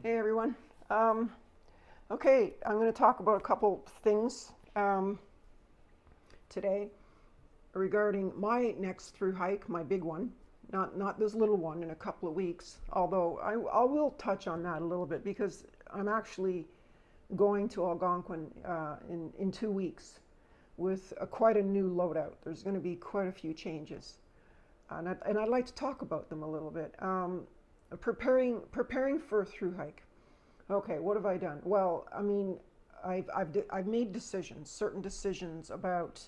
Hey everyone. Okay, I'm going to talk about a couple things today regarding my next through hike, my big one, not this little one in a couple of weeks. Although I will touch on that a little bit because I'm actually going to Algonquin in 2 weeks with quite a new loadout. There's going to be quite a few changes, and I'd like to talk about them a little bit. Preparing for a through hike. Okay, what have I done? Well, I mean, I've made decisions, certain decisions about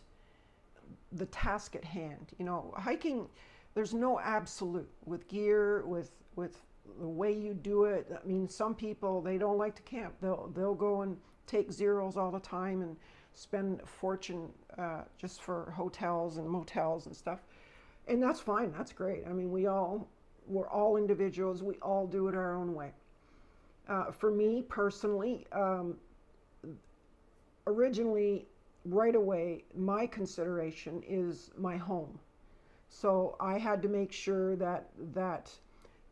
the task at hand. You know, hiking, there's no absolute with gear, with the way you do it. I mean, some people, they don't like to camp. They'll go and take zeros all the time and spend a fortune just for hotels and motels and stuff. And that's fine. That's great. I mean, we're all individuals. We all do it our own way. For me personally, originally, right away, my consideration is my home. So I had to make sure that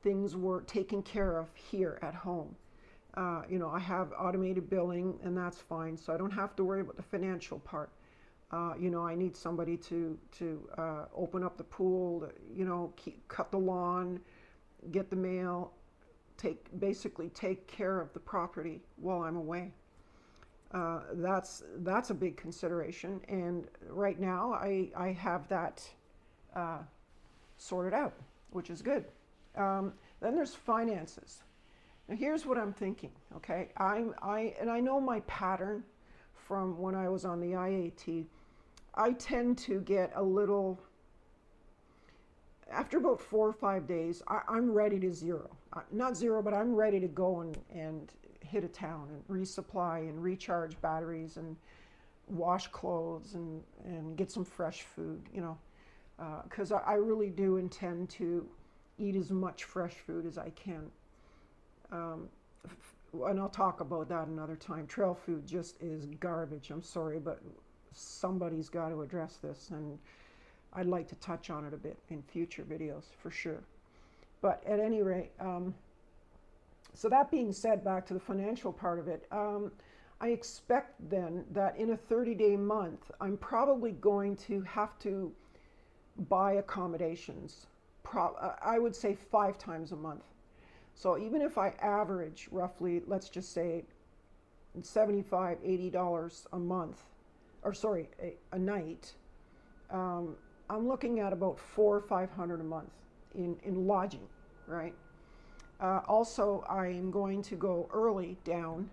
things were taken care of here at home. I have automated billing, and that's fine. So I don't have to worry about the financial part. I need somebody to open up the pool, cut the lawn, get the mail, basically take care of the property while I'm away. That's a big consideration, and right now I have that sorted out, which is good. Then there's finances. Now here's what I'm thinking. Okay, I know my pattern from when I was on the IAT. I tend to get a little. After about 4 or 5 days, I'm ready to zero. Not zero, but I'm ready to go and hit a town and resupply and recharge batteries and wash clothes and get some fresh food, because I really do intend to eat as much fresh food as I can. And I'll talk about that another time. Trail food just is garbage. I'm sorry, but somebody's got to address this, and I'd like to touch on it a bit in future videos for sure. But at any rate, so that being said, back to the financial part of it, I expect then that in a 30-day month, I'm probably going to have to buy accommodations, I would say 5 times a month. So even if I average roughly, let's just say $75, $80 a month, or sorry, a night, I'm looking at about $400 or $500 a month in lodging, right? Also, I am going to go early down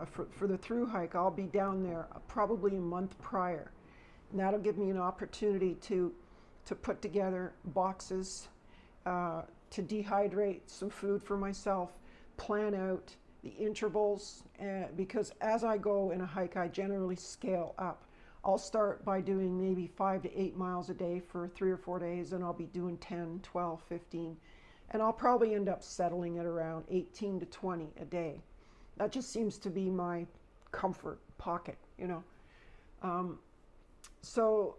for the through hike. I'll be down there probably a month prior, and that'll give me an opportunity to put together boxes, to dehydrate some food for myself, plan out the intervals, because as I go in a hike, I generally scale up. I'll start by doing maybe 5 to 8 miles a day for 3 or 4 days, and I'll be doing 10, 12, 15. And I'll probably end up settling at around 18 to 20 a day. That just seems to be my comfort pocket, So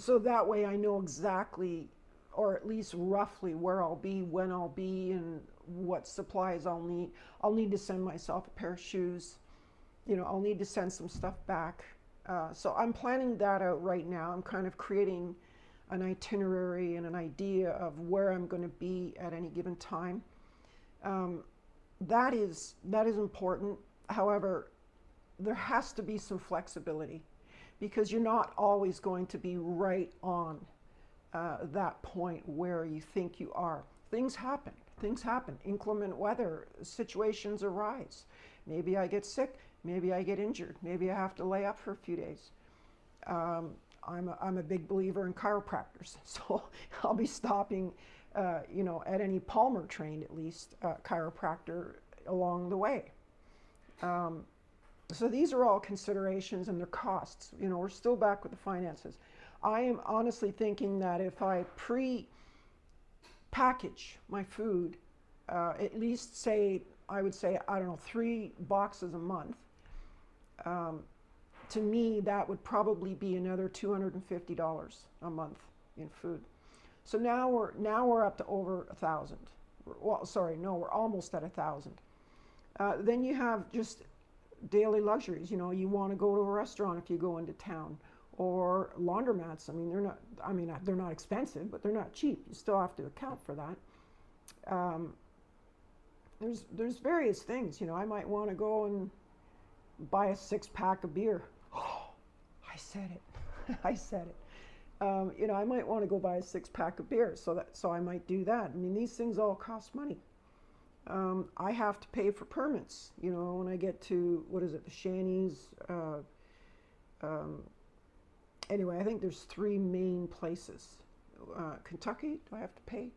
that way I know exactly, or at least roughly, where I'll be, when I'll be, and what supplies I'll need. I'll need to send myself a pair of shoes. I'll need to send some stuff back. So I'm planning that out right now. I'm kind of creating an itinerary and an idea of where I'm going to be at any given time. That is important. However, there has to be some flexibility, because you're not always going to be right on that point where you think you are. Things happen. Inclement weather situations arise. Maybe I get sick. Maybe I get injured. Maybe I have to lay up for a few days. I'm a big believer in chiropractors, so I'll be stopping, at any Palmer trained, at least, chiropractor along the way. So these are all considerations, and their costs. We're still back with the finances. I am honestly thinking that if I pre-package my food, at least I would say, I don't know, 3 boxes a month, to me, that would probably be another $250 a month in food. So now we're up to over 1,000. Well, sorry, no, we're almost at 1,000. Then you have just daily luxuries. You know, you want to go to a restaurant if you go into town, or laundromats. I mean, they're not expensive, but they're not cheap. You still have to account for that. There's various things. You know, I might want to go and buy a 6-pack of beer. Oh, I said it. I said it. You know, I might want to go buy a 6-pack of beer, so I might do that. I mean, these things all cost money. I have to pay for permits. You know, when I get to, what is it, the Shanties. Anyway, I think there's 3 main places. Kentucky, do I have to pay?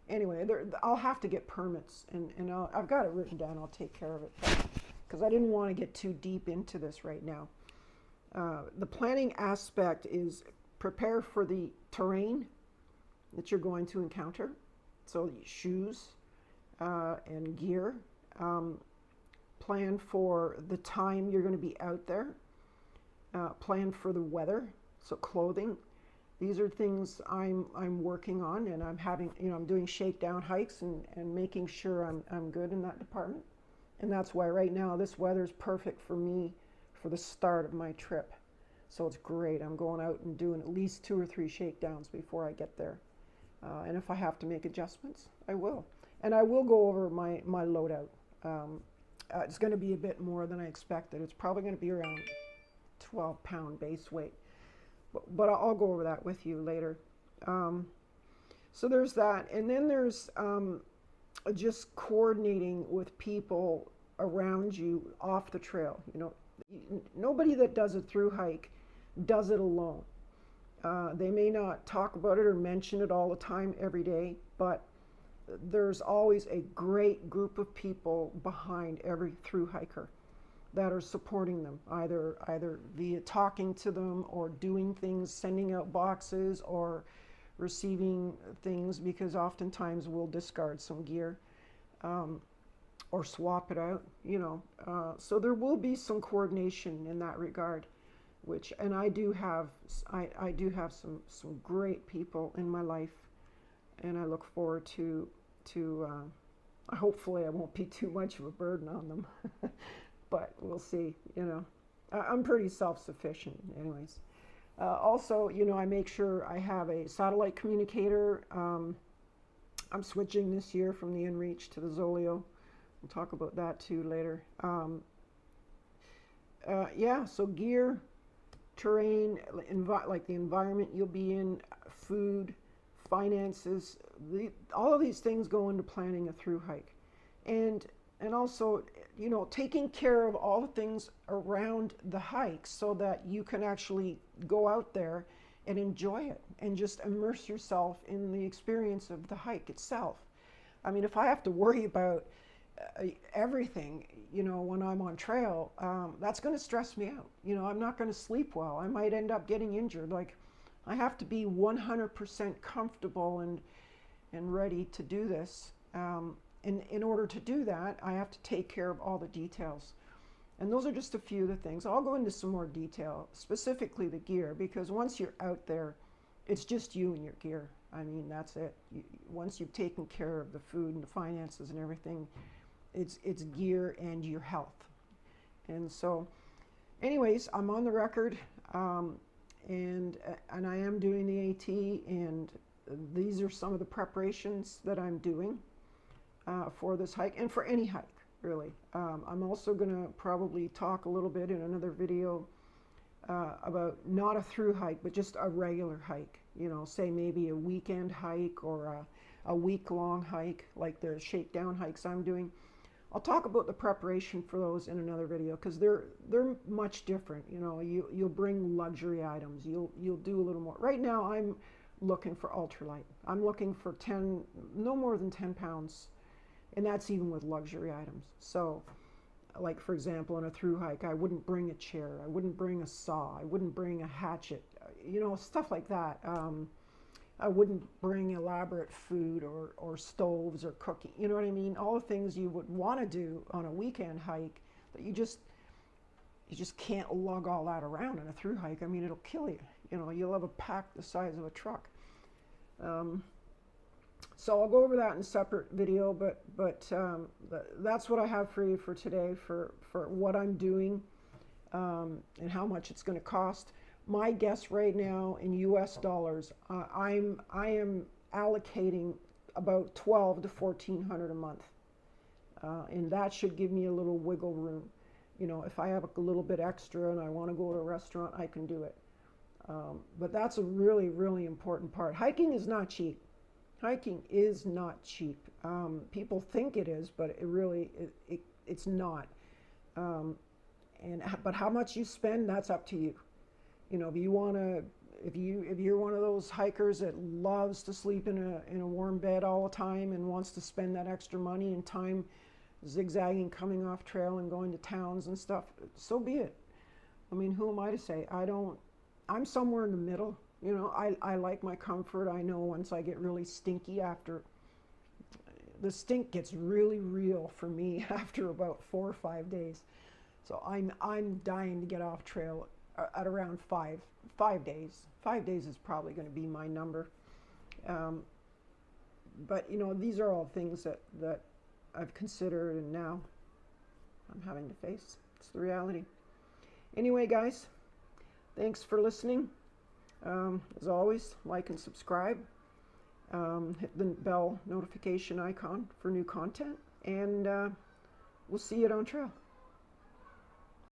Anyway, I'll have to get permits, and I've got it written down. I'll take care of it, because I didn't want to get too deep into this right now. The planning aspect is prepare for the terrain that you're going to encounter. So shoes and gear. Plan for the time you're going to be out there. Plan for the weather, so clothing. These are things I'm working on, and I'm doing shakedown hikes and making sure I'm good in that department. And that's why right now this weather is perfect for me for the start of my trip. So it's great. I'm going out and doing at least 2 or 3 shakedowns before I get there. And if I have to make adjustments, I will. And I will go over my loadout. It's going to be a bit more than I expected. It's probably going to be around 12-pound base weight. But I'll go over that with you later. So there's that. And then there's just coordinating with people around you off the trail. You know, nobody that does a thru hike does it alone. They may not talk about it or mention it all the time every day, but there's always a great group of people behind every thru hiker that are supporting them, either via talking to them or doing things, sending out boxes or receiving things, because oftentimes we'll discard some gear or swap it out, you know. So there will be some coordination in that regard, and I do have some great people in my life, and I look forward to hopefully I won't be too much of a burden on them. But we'll see, you know. I'm pretty self-sufficient anyways. Also, you know, I make sure I have a satellite communicator. I'm switching this year from the InReach to the Zoleo. We'll talk about that too later. Yeah, so gear, terrain, like the environment you'll be in, food, finances, all of these things go into planning a thru hike. And also, you know, taking care of all the things around the hike so that you can actually go out there and enjoy it and just immerse yourself in the experience of the hike itself. I mean, if I have to worry about everything, you know, when I'm on trail, that's going to stress me out. You know, I'm not going to sleep well. I might end up getting injured. Like, I have to be 100% comfortable and ready to do this. And in order to do that, I have to take care of all the details. And those are just a few of the things. I'll go into some more detail, specifically the gear, because once you're out there, it's just you and your gear. I mean, that's it. Once you've taken care of the food and the finances and everything, it's gear and your health. And so, anyways, I'm on the record, and I am doing the AT, and these are some of the preparations that I'm doing for this hike, and for any hike, really. I'm also going to probably talk a little bit in another video about not a thru hike, but just a regular hike. You know, say maybe a weekend hike or a week-long hike, like the shakedown hikes I'm doing. I'll talk about the preparation for those in another video, because they're much different. You know, you'll bring luxury items. You'll do a little more. Right now, I'm looking for ultralight. I'm looking for no more than 10 pounds. And that's even with luxury items. So, like for example, on a thru hike, I wouldn't bring a chair, I wouldn't bring a saw, I wouldn't bring a hatchet, you know, stuff like that. I wouldn't bring elaborate food or stoves or cooking, you know what I mean? All the things you would want to do on a weekend hike that you just can't lug all that around in a thru hike. I mean, it'll kill you. You know, you'll have a pack the size of a truck. So I'll go over that in a separate video, but that's what I have for you for today for what I'm doing and how much it's going to cost. My guess right now in US dollars, I am allocating about 12 to 1400 a month, and that should give me a little wiggle room. You know, if I have a little bit extra and I want to go to a restaurant, I can do it. But that's a really, really important part. Hiking is not cheap. Hiking is not cheap. People think it is, but it's not. But how much you spend, that's up to you. You know, if you're one of those hikers that loves to sleep in a warm bed all the time and wants to spend that extra money and time zigzagging, coming off trail and going to towns and stuff, so be it. I mean, who am I to say? I'm somewhere in the middle. You know, I like my comfort. I know once I get really stinky the stink gets really real for me after about 4 or 5 days. So I'm dying to get off trail at around 5 days. 5 days is probably going to be my number. But you know, these are all things that I've considered, and now I'm having to face. It's the reality. Anyway, guys, thanks for listening. As always, like and subscribe. Hit the bell notification icon for new content, and we'll see you on trail.